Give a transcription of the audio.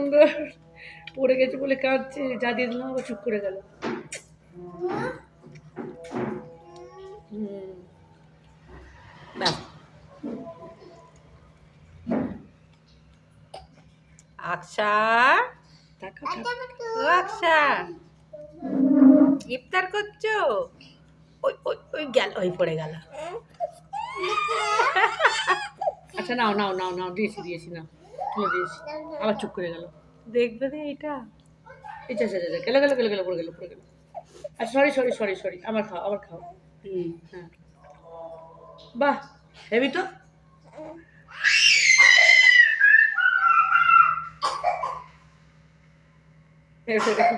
সুন্দর পড়ে গেছে বলে কাঁদছে, যা দিয়ে দিলাম আবার চুপ করে গেল। ব্যাস আকশা, আকশা ইফতার করছো? ওই ওই ওই গেল, ওই পড়ে গেল। আচ্ছা নাও নাও নাও নাও, দিয়েছি দিয়েছি, না তুলে দিয়েছি, আবার চুপ করে গেল। দেখবে রে এটা। আচ্ছা আচ্ছা আচ্ছা, গেলো গেলো গেলো গেলো, পড়ে গেলো পড়ে গেলো। আচ্ছা সরি সরি সরি সরি, আবার খাও আবার খাও। হ্যাঁ বাহ, হেবি তো। এরকম